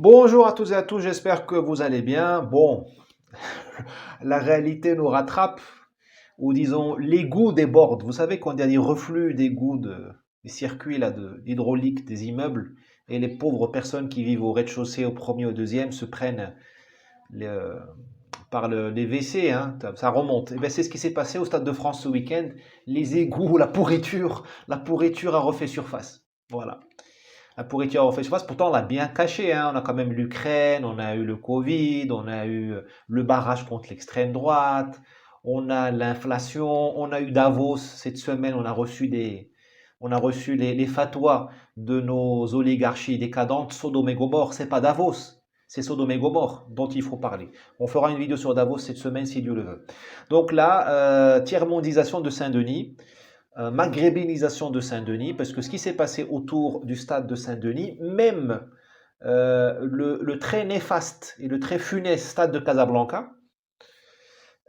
Bonjour à tous et à tous, j'espère que vous allez bien. Bon, la réalité nous rattrape, ou disons l'égout déborde. Vous savez quand il y a des reflux d'égout des circuits là, hydrauliques des immeubles, et les pauvres personnes qui vivent au rez-de-chaussée, au premier, au deuxième, se prennent le- les WC, hein, ça remonte. Et bien, c'est ce qui s'est passé au Stade de France ce week-end. Les égouts, la pourriture a refait surface. Voilà. La pourriture en fait surface, pourtant on l'a bien caché, hein. On a quand même l'Ukraine, on a eu le Covid, on a eu le barrage contre l'extrême droite, on a l'inflation, on a eu Davos cette semaine, on a reçu les fatwas de nos oligarchies décadentes. Sodome et Gomorre, c'est pas Davos, c'est Sodome et Gomorre dont il faut parler. On fera une vidéo sur Davos cette semaine si Dieu le veut. Donc là, tiers-mondisation de Saint-Denis, maghrébinisation de Saint-Denis, parce que ce qui s'est passé autour du stade de Saint-Denis, même le très néfaste et le très funeste stade de Casablanca,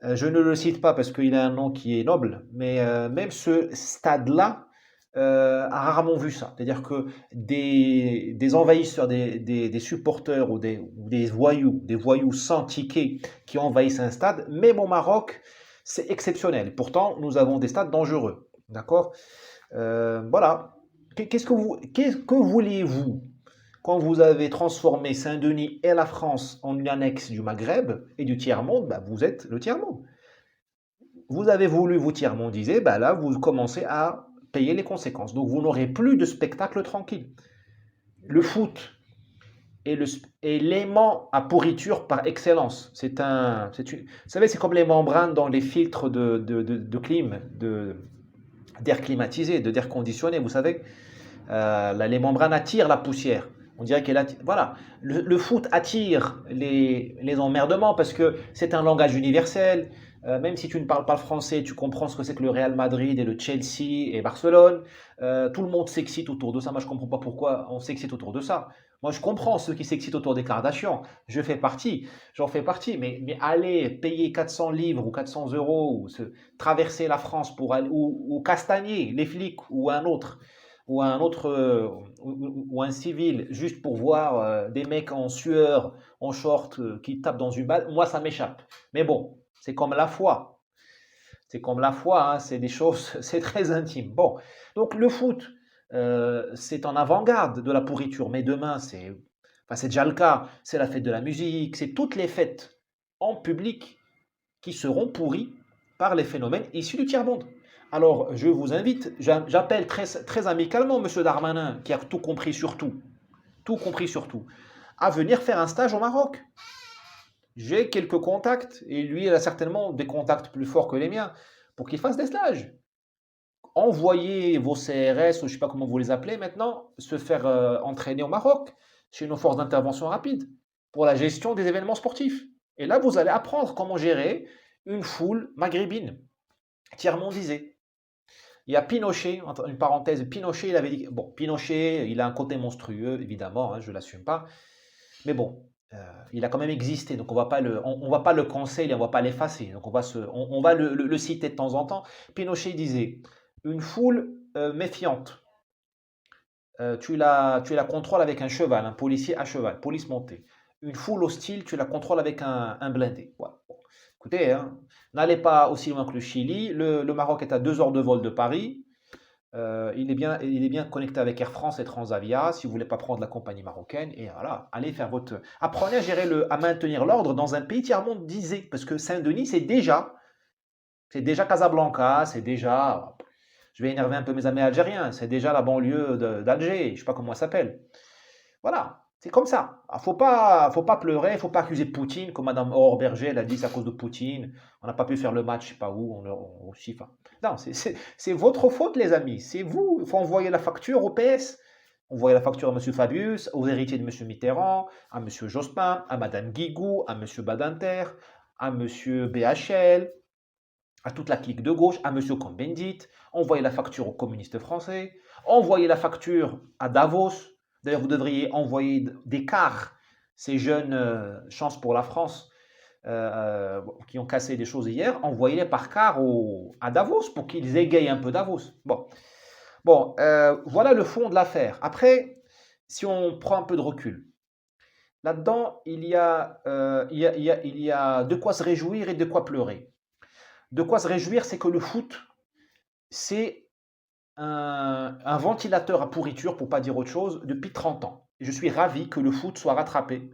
je ne le cite pas parce qu'il a un nom qui est noble, mais même ce stade-là a rarement vu ça. C'est-à-dire que des envahisseurs, des supporters ou des voyous sans ticket qui envahissent un stade, même au Maroc, c'est exceptionnel. Pourtant, nous avons des stades dangereux. D'accord. Voilà. Qu'est-ce que voulez-vous quand vous avez transformé Saint-Denis et la France en une annexe du Maghreb et du tiers-monde? Bah, vous êtes le tiers-monde. Vous avez voulu vous tiers-mondiser, bah là, vous commencez à payer les conséquences. Donc, vous n'aurez plus de spectacle tranquille. Le foot est l'aimant à pourriture par excellence. Vous savez, c'est comme les membranes dans les filtres de clim, d'air climatisé, d'air conditionné, vous savez. Les membranes attirent la poussière. On dirait qu'elle attire. Voilà. Le foot attire les emmerdements parce que c'est un langage universel. Même si tu ne parles pas le français, tu comprends ce que c'est que le Real Madrid et le Chelsea et Barcelone. Tout le monde s'excite autour de ça. Moi, je ne comprends pas pourquoi on s'excite autour de ça. Moi, je comprends ceux qui s'excitent autour des Kardashians. J'en fais partie. Mais aller payer 400 livres ou 400 euros ou traverser la France pour aller, ou castagner les flics ou un civil juste pour voir des mecs en sueur, en short, qui tapent dans une balle, moi ça m'échappe. Mais bon, c'est comme la foi. C'est comme la foi, hein, c'est des choses, c'est très intime. Bon, donc le foot, c'est en avant-garde de la pourriture, mais demain, c'est déjà le cas. C'est la fête de la musique, c'est toutes les fêtes en public qui seront pourries par les phénomènes issus du tiers-monde. Alors, je vous invite, j'appelle très, très amicalement M. Darmanin, qui a tout compris sur tout, à venir faire un stage au Maroc. J'ai quelques contacts, et lui, il a certainement des contacts plus forts que les miens, pour qu'il fasse des stages. Envoyez vos CRS, ou je ne sais pas comment vous les appelez maintenant, se faire entraîner au Maroc, chez nos forces d'intervention rapide, pour la gestion des événements sportifs. Et là, vous allez apprendre comment gérer une foule maghrébine, tiers-mondisée. Il y a Pinochet, entre une parenthèse, Pinochet, il avait dit, bon, Pinochet, il a un côté monstrueux, évidemment, hein, je ne l'assume pas, mais bon, il a quand même existé, donc on va pas le canceller, on va pas l'effacer, donc on va le citer de temps en temps. Pinochet disait, une foule méfiante, tu la contrôles avec un cheval, un policier à cheval, police montée. Une foule hostile, tu la contrôles avec un blindé. Voilà. Bon. Écoutez, hein, n'allez pas aussi loin que le Chili. Le Maroc est à 2 heures de vol de Paris. Il est bien connecté avec Air France et Transavia si vous voulez pas prendre la compagnie marocaine. Et voilà, allez faire votre. Apprenez à à maintenir l'ordre dans un pays tiers-mondisé. Parce que Saint-Denis, c'est déjà Casablanca, c'est déjà. Je vais énerver un peu mes amis algériens, c'est déjà la banlieue d'Alger, je ne sais pas comment elle s'appelle. Voilà, c'est comme ça. Faut pas pleurer, faut pas accuser Poutine, comme Madame Aurore-Berger, elle a dit c'est à cause de Poutine. On n'a pas pu faire le match, je sais pas où, on FIFA. Non, c'est votre faute, les amis. C'est vous. Il faut envoyer la facture au PS. Envoyer la facture à M. Fabius, aux héritiers de M. Mitterrand, à M. Jospin, à Mme Guigou, à M. Badinter, à M. BHL, à toute la clique de gauche, à M. Cohn-Bendit, envoyer la facture aux communistes français, envoyer la facture à Davos. D'ailleurs, vous devriez envoyer des cars, ces jeunes chances pour la France qui ont cassé des choses hier, envoyez-les par car à Davos pour qu'ils égayent un peu Davos. Bon, voilà le fond de l'affaire. Après, si on prend un peu de recul, Là-dedans, il y a de quoi se réjouir et de quoi pleurer. De quoi se réjouir, c'est que le foot, c'est un ventilateur à pourriture, pour pas dire autre chose, depuis 30 ans. Et je suis ravi que le foot soit rattrapé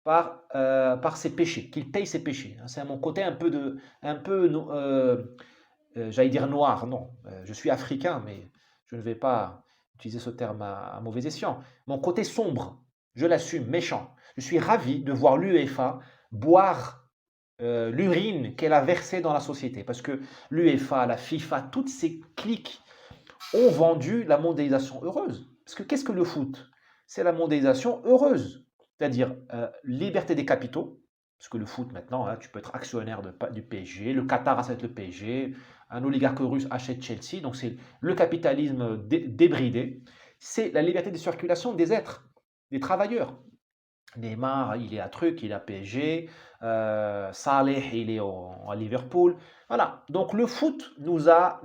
par ses péchés, qu'il paye ses péchés. C'est mon côté un peu, j'allais dire noir, non. Je suis africain, mais je ne vais pas utiliser ce terme à mauvais escient. Mon côté sombre, je l'assume, méchant. Je suis ravi de voir l'UEFA boire l'urine qu'elle a versée dans la société. Parce que l'UEFA, la FIFA, toutes ces cliques ont vendu la mondialisation heureuse. Parce que qu'est-ce que le foot? C'est la mondialisation heureuse. C'est-à-dire liberté des capitaux, parce que le foot maintenant, hein, tu peux être actionnaire du PSG, le Qatar achète le PSG, un oligarque russe achète Chelsea, donc c'est le capitalisme débridé. C'est la liberté de circulation des êtres, des travailleurs. Neymar, il est à truc, il est à PSG, Saleh, il est à Liverpool. Voilà, donc le foot nous a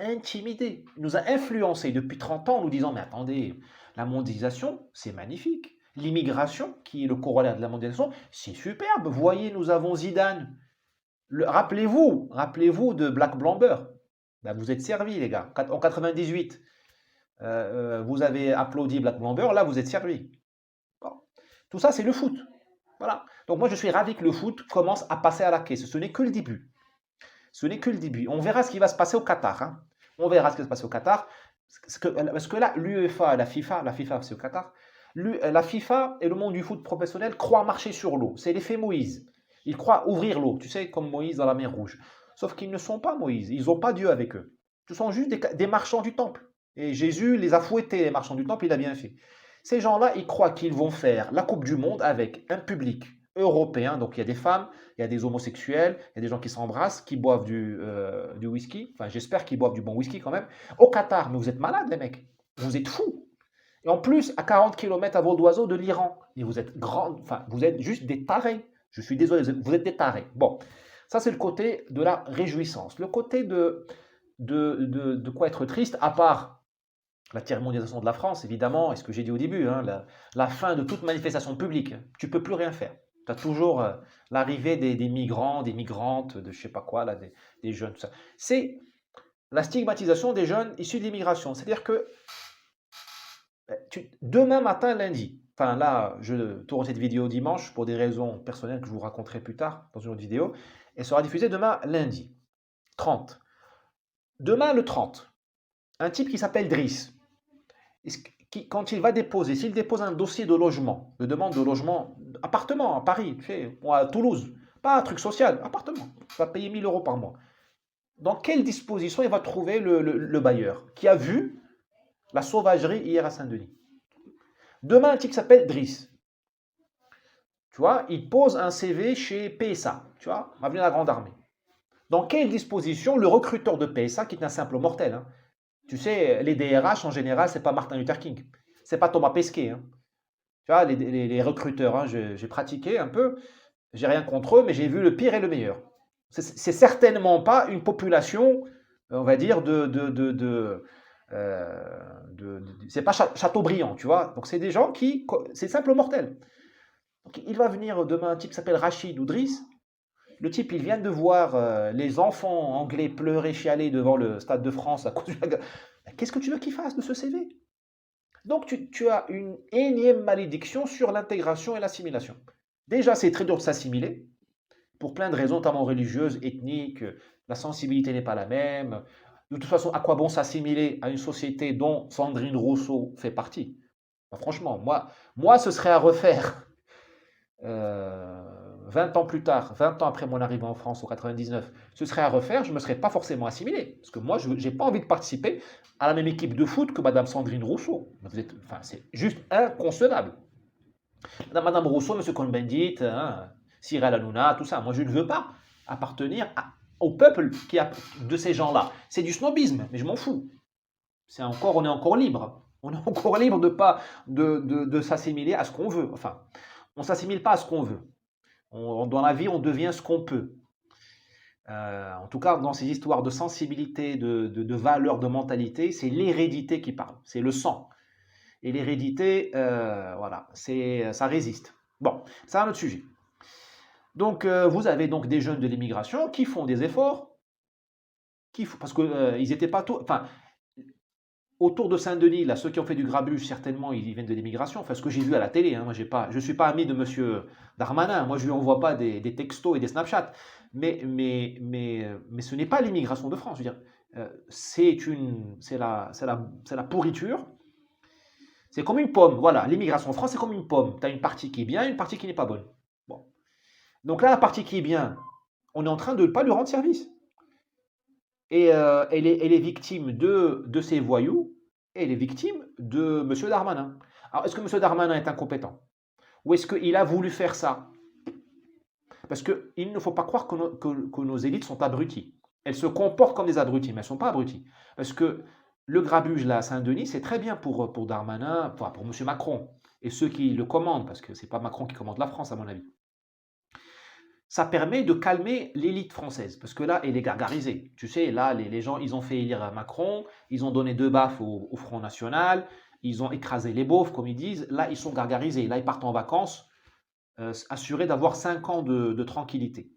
intimidés, nous a influencés depuis 30 ans en nous disant, mais attendez, la mondialisation, c'est magnifique. L'immigration, qui est le corollaire de la mondialisation, c'est superbe. Voyez, nous avons Zidane. Rappelez-vous de Black Blamber. Ben, vous êtes servis, les gars. En 98, vous avez applaudi Black Blamber, là, vous êtes servis. Bon. Tout ça, c'est le foot. Voilà. Donc moi, je suis ravi que le foot commence à passer à la caisse. Ce n'est que le début. Ce n'est que le début. On verra ce qui va se passer au Qatar. Hein. On verra ce qui va se passer au Qatar. Parce que là, l'UEFA, la FIFA, c'est au Qatar. La FIFA et le monde du foot professionnel croient marcher sur l'eau. C'est l'effet Moïse. Ils croient ouvrir l'eau, tu sais, comme Moïse dans la mer Rouge. Sauf qu'ils ne sont pas Moïse. Ils n'ont pas Dieu avec eux. Ce sont juste des marchands du temple. Et Jésus les a fouettés, les marchands du temple, il a bien fait. Ces gens-là, ils croient qu'ils vont faire la Coupe du Monde avec un public européen. Donc il y a des femmes, il y a des homosexuels, il y a des gens qui s'embrassent, qui boivent du whisky. Enfin, j'espère qu'ils boivent du bon whisky quand même. Au Qatar, mais vous êtes malades, les mecs. Vous êtes fous. Et en plus, à 40 km à vol d'oiseau de l'Iran. Et vous êtes vous êtes juste des tarés. Je suis désolé, vous êtes des tarés. Bon, ça c'est le côté de la réjouissance. Le côté de quoi être triste, à part la tiers-mondialisation de la France, évidemment, et ce que j'ai dit au début, hein, la fin de toute manifestation publique. Tu ne peux plus rien faire. Tu as toujours l'arrivée des migrants, des migrantes, de je ne sais pas quoi, là, des jeunes, tout ça. C'est la stigmatisation des jeunes issus de l'immigration. C'est-à-dire que demain matin, lundi, enfin là, je tourne cette vidéo dimanche pour des raisons personnelles que je vous raconterai plus tard dans une autre vidéo. Elle sera diffusée demain lundi, 30. Demain le 30, un type qui s'appelle Driss, quand il va déposer, s'il dépose un dossier de logement, de demande de logement, appartement à Paris, tu sais, ou à Toulouse, pas un truc social, appartement, il va payer 1000 € par mois. Dans quelle disposition il va trouver le bailleur qui a vu la sauvagerie hier à Saint-Denis? Demain, un type qui s'appelle Driss. Tu vois, il pose un CV chez PSA, tu vois, avenue de la Grande Armée. Dans quelle disposition le recruteur de PSA, qui est un simple mortel, hein, tu sais, les DRH en général, c'est pas Martin Luther King, c'est pas Thomas Pesquet. Hein. Tu vois, les recruteurs, hein, j'ai pratiqué un peu, j'ai rien contre eux, mais j'ai vu le pire et le meilleur. C'est certainement pas une population, on va dire, c'est pas Chateaubriand, tu vois. Donc c'est des gens c'est simple mortel. Donc, il va venir demain un type qui s'appelle Rachid ou Driss. Le type, il vient de voir les enfants anglais pleurer, chialer devant le Stade de France à cause de la... Qu'est-ce que tu veux qu'il fasse de ce CV? Donc tu as une énième malédiction sur l'intégration et l'assimilation. Déjà, c'est très dur de s'assimiler, pour plein de raisons, notamment religieuses, ethniques, la sensibilité n'est pas la même. De toute façon, à quoi bon s'assimiler à une société dont Sandrine Rousseau fait partie? Ben, franchement, moi, ce serait à refaire 20 ans plus tard, 20 ans après mon arrivée en France en 99, ce serait à refaire, je ne me serais pas forcément assimilé. Parce que moi, je n'ai pas envie de participer à la même équipe de foot que Madame Sandrine Rousseau. C'est juste inconcevable. Madame Rousseau, Monsieur Cohn-Bendit, hein, Cyril Hanouna, tout ça. Moi, je ne veux pas appartenir au peuple de ces gens-là. C'est du snobisme, mais je m'en fous. On est encore libre. On est encore libre de s'assimiler à ce qu'on veut. Enfin, on ne s'assimile pas à ce qu'on veut. Dans la vie, on devient ce qu'on peut. En tout cas, dans ces histoires de sensibilité, de valeur, de mentalité, c'est l'hérédité qui parle. C'est le sang. Et l'hérédité, voilà, ça résiste. Bon, c'est un autre sujet. Donc, vous avez donc des jeunes de l'immigration qui font des efforts, parce qu'ils n'étaient pas tous. Enfin, autour de Saint-Denis, là, ceux qui ont fait du grabuge, certainement, ils viennent de l'immigration. Enfin, ce que j'ai vu à la télé, hein, moi, je ne suis pas ami de Monsieur Darmanin. Moi, je ne lui envoie pas des textos et des Snapchats. Mais ce n'est pas l'immigration de France. Je veux dire, c'est la pourriture. C'est comme une pomme. Voilà, l'immigration en France, c'est comme une pomme. Tu as une partie qui est bien, une partie qui n'est pas bonne. Bon. Donc là, la partie qui est bien, on est en train de ne pas lui rendre service. Et elle est victime de ces voyous, et elle est victime de M. Darmanin. Alors, est-ce que M. Darmanin est incompétent? Ou est-ce qu'il a voulu faire ça? Parce qu'il ne faut pas croire que nos élites sont abruties. Elles se comportent comme des abrutis, mais elles ne sont pas abruties. Parce que le grabuge là, à Saint-Denis, c'est très bien pour Darmanin, enfin, pour M. Macron, et ceux qui le commandent, parce que ce n'est pas Macron qui commande la France, à mon avis. Ça permet de calmer l'élite française, parce que là, elle est gargarisée. Tu sais, là, les gens, ils ont fait élire Macron, ils ont donné 2 baffes au Front National, ils ont écrasé les beaufs, comme ils disent. Là, ils sont gargarisés. Là, ils partent en vacances, assurés d'avoir 5 ans de tranquillité.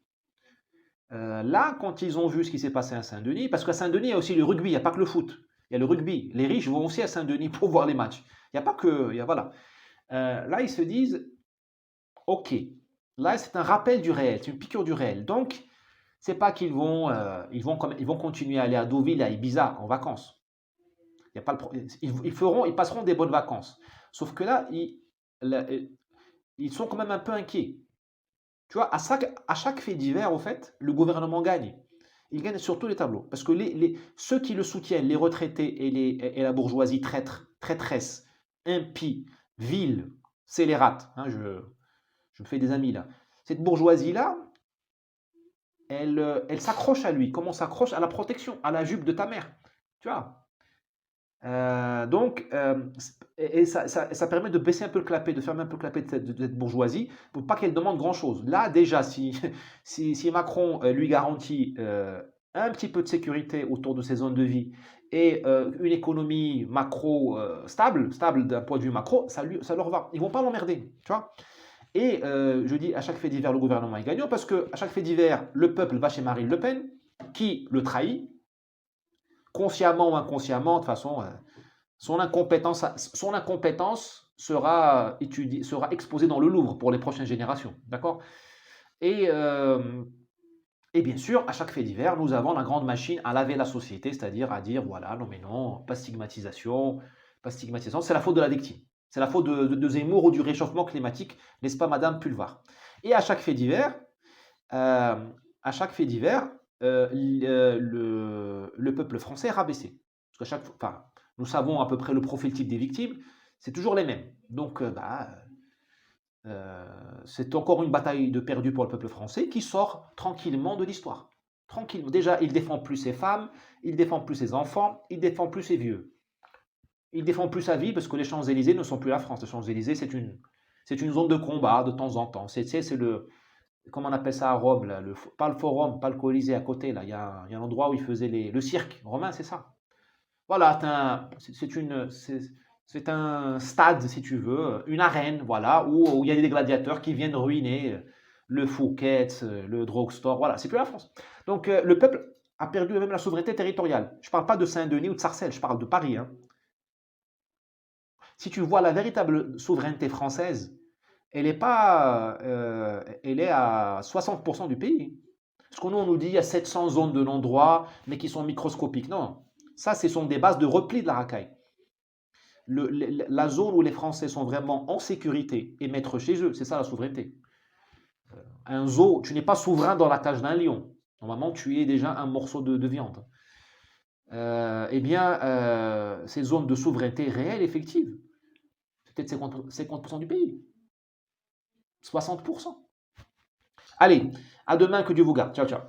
Là, quand ils ont vu ce qui s'est passé à Saint-Denis, parce qu'à Saint-Denis, il y a aussi le rugby, il n'y a pas que le foot. Il y a le rugby. Les riches vont aussi à Saint-Denis pour voir les matchs. Il n'y a pas que... voilà. Là, ils se disent, OK, là, c'est un rappel du réel, c'est une piqûre du réel. Donc, c'est pas qu'ils vont, ils vont continuer à aller à Deauville, à Ibiza en vacances. Il y a pas ils passeront des bonnes vacances. Sauf que là, ils sont quand même un peu inquiets. Tu vois, à chaque fait divers, au fait, le gouvernement gagne. Il gagne sur tous les tableaux. Parce que ceux qui le soutiennent, les retraités et la bourgeoisie traîtresse, impie, vile, scélérate, hein, je me fais des amis là. Cette bourgeoisie-là, elle s'accroche à lui, comme on s'accroche à la protection, à la jupe de ta mère. Tu vois. Donc, ça permet de baisser un peu le clapet, de fermer un peu le clapet de cette bourgeoisie pour pas qu'elle demande grand-chose. Là, déjà, si Macron lui garantit un petit peu de sécurité autour de ses zones de vie et une économie macro stable d'un point de vue macro, ça leur va. Ils vont pas l'emmerder, tu vois. Et je dis, à chaque fait divers, le gouvernement est gagnant parce qu'à chaque fait divers, le peuple va chez Marine Le Pen, qui le trahit, consciemment ou inconsciemment. De toute façon, son incompétence sera exposée dans le Louvre pour les prochaines générations. D'accord? Et bien sûr, à chaque fait divers, nous avons la grande machine à laver la société, c'est-à-dire à dire, voilà, non mais non, pas stigmatisation, c'est la faute de la victime. C'est la faute de Zemmour ou du réchauffement climatique, n'est-ce pas, Madame Pulvar? Et à chaque fait divers, le peuple français est rabaissé. Parce qu'à nous savons à peu près le profil type des victimes, c'est toujours les mêmes. Donc, c'est encore une bataille de perdue pour le peuple français qui sort tranquillement de l'histoire. Tranquillement. Déjà, il défend plus ses femmes, il défend plus ses enfants, il défend plus ses vieux. Il défend plus sa vie parce que les Champs-Élysées ne sont plus la France. Les Champs-Élysées, c'est une zone de combat de temps en temps. C'est comment on appelle ça à Rome, là, pas le Forum, pas le Colisée à côté, là. Il y a un endroit où ils faisaient le cirque romain, c'est ça. Voilà, c'est un stade, si tu veux, une arène, voilà, où il y a des gladiateurs qui viennent ruiner le Fouquet's, le Drugstore, voilà, c'est plus la France. Donc le peuple a perdu même la souveraineté territoriale. Je ne parle pas de Saint-Denis ou de Sarcelles, je parle de Paris, hein. Si tu vois la véritable souveraineté française, elle est à 60% du pays. Parce que nous, on nous dit qu'il y a 700 zones de non-droit, mais qui sont microscopiques. Non, ça, ce sont des bases de repli de la racaille. La zone où les Français sont vraiment en sécurité et maîtres chez eux, c'est ça la souveraineté. Un zoo, tu n'es pas souverain dans la cage d'un lion. Normalement, tu es déjà un morceau de viande. Ces zones de souveraineté réelle, effective, c'est peut-être 50% du pays. 60%. Allez, à demain, que Dieu vous garde. Ciao, ciao.